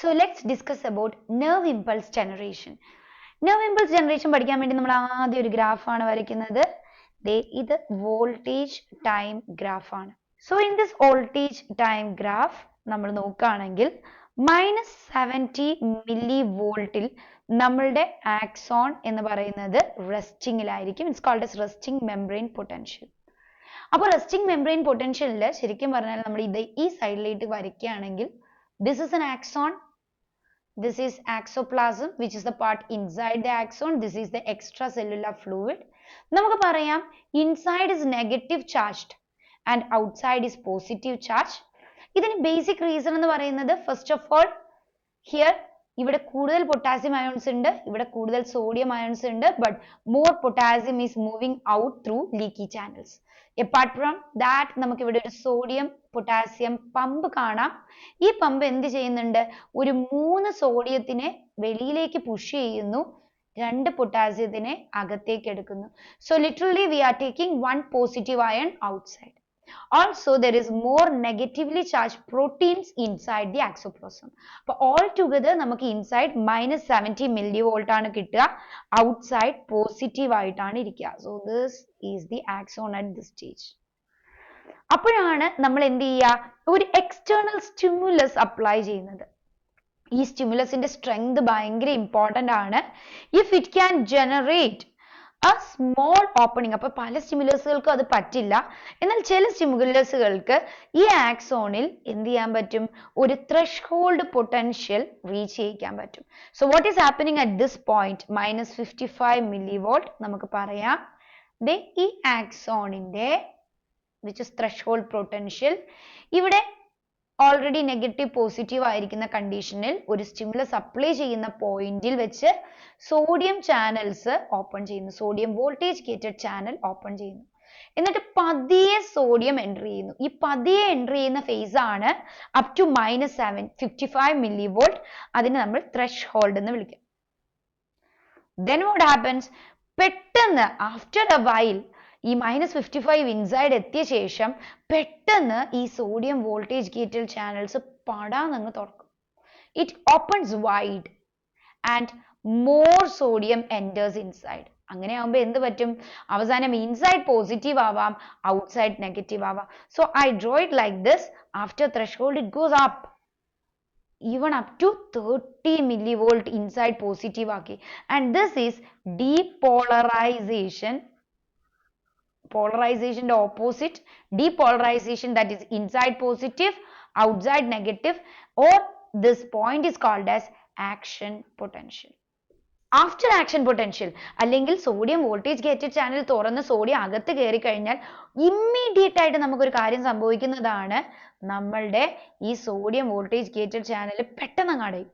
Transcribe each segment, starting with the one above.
So let's discuss about nerve impulse generation. Nerve impulse generation പഠിക്കാൻ വേണ്ടി നമ്മൾ ആദ്യം ഒരു ഗ്രാഫ് ആണ് വരയ്ക്കുന്നത്. ഇത് വോൾട്ടേജ് ടൈം ഗ്രാഫ് ആണ്. So in this voltage time graph നമ്മൾ നോക്കുകയാണെങ്കിൽ -70 മില്ലി വോൾട്ടിൽ നമ്മളുടെ ആക്സോൺ എന്ന് പറയുന്നത് റെസ്റ്റിംഗിലായിരിക്കും. It's called as resting membrane potential. അപ്പോൾ റെസ്റ്റിംഗ് മെംബ്രെയിൻ പൊട്ടൻഷ്യലിൽ ശരിക്കും പറഞ്ഞാൽ നമ്മൾ ഇത് ഈ സൈഡിലേക്ക് വരയ്ക്കുകയാണെങ്കിൽ this is an axon, this is axoplasm which is the part inside the axon, this is the extracellular fluid. നമുക്ക് പറയാം inside is negative charged and outside is positive charged. ഇതിന് basic reason എന്ന് പറയുന്നത് first of all here ഇവിടെ കൂടുതൽ potassium ions ഉണ്ട്, ഇവിടെ കൂടുതൽ സോഡിയം അയോൺസ് ഉണ്ട്, but more potassium is moving out through leaky channels. Apart from that നമുക്ക് ഇവിടെ ഒരു സോഡിയം പൊട്ടാസ്യം പമ്പ് കാണാം. ഈ പമ്പ് എന്ത് ചെയ്യുന്നുണ്ട്? ഒരു 3 സോഡിയത്തിനെ വെളിയിലേക്ക് പുഷ് ചെയ്യുന്നു, 2 പൊട്ടാസ്യത്തിനെ അകത്തേക്ക് എടുക്കുന്നു. So literally we are taking 1 positive ion outside. Also there is more negatively charged proteins inside the axoplasm. അപ്പോൾ all together നമുക്ക് inside -70 millivolt ആണ് കിട്ടുക, outside positive ആയിട്ടാണ് ഇരിക്കുക. So this is the axon at this stage. അപ്പോഴാണ് നമ്മൾ എന്ത് ചെയ്യുക? ഒരു external stimulus apply ചെയ്യുന്നത്. ഈ സ്റ്റിമുലസിന്റെ സ്ട്രെങ്ത് ഭയങ്കര ഇമ്പോർട്ടന്റ് ആണ്. If it can generate a small opening, അപ്പോൾ പല സ്റ്റിമുലസുകൾക്കും അത് പറ്റില്ല, എന്നാൽ ചില സ്റ്റിമുലസുകൾക്ക് ഈ ആക്സോണിൽ എന്ത് ചെയ്യാൻ പറ്റും? ഒരു ത്രെഷ്ഹോൾഡ് പൊട്ടൻഷ്യൽ റീച്ച് ചെയ്യിക്കാൻ പറ്റും. So what is happening at this point -55 millivolt നമുക്ക് പറയാം ഈ ആക്സോണിന്റെ which is threshold potential ഇവിടെ ഓൾറെഡി നെഗറ്റീവ് പോസിറ്റീവ് ആയിരിക്കുന്ന കണ്ടീഷനിൽ ഒരു സ്റ്റിമുലസ് അപ്ലൈ ചെയ്യുന്ന പോയിന്റിൽ വെച്ച് സോഡിയം ചാനൽസ് ഓപ്പൺ ചെയ്യുന്നു, sodium voltage gated channel open ചെയ്യുന്നു. എന്നിട്ട് പതിയെ സോഡിയം എൻട്രി ചെയ്യുന്നു. ഈ പതിയെ എൻട്രി ചെയ്യുന്ന ഫേസ് ആണ് അപ് ടു -55 millivolt. അതിനെ നമ്മൾ ത്രെഷ്ഹോൾഡ് എന്ന് വിളിക്കും. Then what happens? പെട്ടെന്ന് ആഫ്റ്റർ എ വൈൽ ഈ -55 ഇൻസൈഡ് എത്തിയ ശേഷം പെട്ടെന്ന് ഈ സോഡിയം വോൾട്ടേജ് ഗേറ്റഡ് ചാനൽസ് പടാന്നങ്ങ് തുറക്കും. It opens wide and more sodium enters inside. അങ്ങനെ ആകുമ്പോൾ എന്ത് പറ്റും? അവസാനം ഇൻസൈഡ് പോസിറ്റീവ് ആവാം, ഔട്ട്സൈഡ് നെഗറ്റീവ് ആവാം. So I draw it like this. After threshold it goes up even up to 30 millivolt inside positive ആക്കി. And this is depolarization. Polarization the opposite, depolarization, that is inside positive outside negative, or this point is called as action potential. After action potential അല്ലെങ്കിൽ sodium voltage gated channel തുറന്ന് sodium അകത്ത് കയറി കഴിഞ്ഞാൽ immediate ആയിട്ട് നമുക്കൊരു കാര്യം സംഭവിക്കുന്നതാണ്, നമ്മളുടെ ഈ സോഡിയം വോൾട്ടേജ് ഗേറ്റഡ് ചാനൽ പെട്ടെന്ന് അടയും.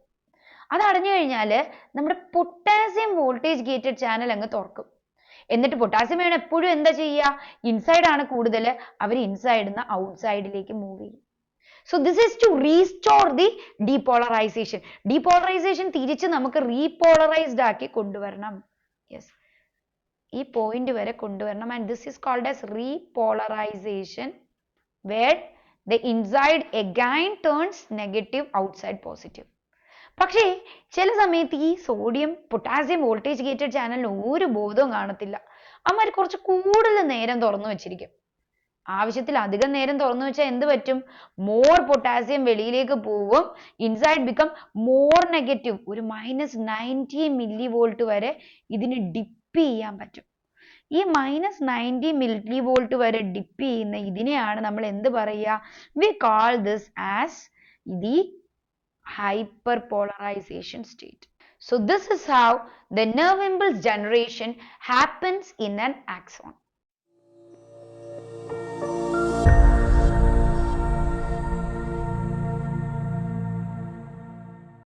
അത് അടഞ്ഞു കഴിഞ്ഞാൽ നമ്മുടെ പൊട്ടാസ്യം വോൾട്ടേജ് ഗേറ്റഡ് ചാനൽ അങ്ങ് തുറക്കും. എന്നിട്ട് പൊട്ടാസ്യം അയോൺ എപ്പോഴും എന്താ ചെയ്യുക? ഇൻസൈഡ് ആണ് കൂടുതൽ, അവർ ഇൻസൈഡിൽ നിന്ന് ഔട്ട്സൈഡിലേക്ക് മൂവ് ചെയ്യും. So this is to restore the depolarization. Depolarization തിരിച്ച് നമുക്ക് റീപോളറൈസ്ഡ് ആക്കി കൊണ്ടുവരണം. യെസ്, ഈ പോയിന്റ് വരെ കൊണ്ടുവരണം. And this is called as repolarization, where the inside again turns negative, outside positive. പക്ഷേ ചില സമയത്ത് ഈ സോഡിയം പൊട്ടാസ്യം വോൾട്ടേജ് ഗേറ്റഡ് ചാനലിന് ഒരു ബോധവും കാണത്തില്ല. അവന്മാർ കുറച്ച് കൂടുതൽ നേരം തുറന്നു വെച്ചിരിക്കും. ആവശ്യത്തിൽ അധികം നേരം തുറന്നു വെച്ചാൽ എന്ത് പറ്റും? മോർ പൊട്ടാസ്യം വെളിയിലേക്ക് പോവും, ഇൻസൈഡ് ബിക്കം മോർ നെഗറ്റീവ്. ഒരു -90 millivolt വരെ ഇതിന് ഡിപ്പ് ചെയ്യാൻ പറ്റും. ഈ -90 millivolt വരെ ഡിപ്പ് ചെയ്യുന്ന ഇതിനെയാണ് നമ്മൾ എന്ത് പറയുക? We call this as the hyperpolarization state. So this is how the nerve impulse generation happens in an axon.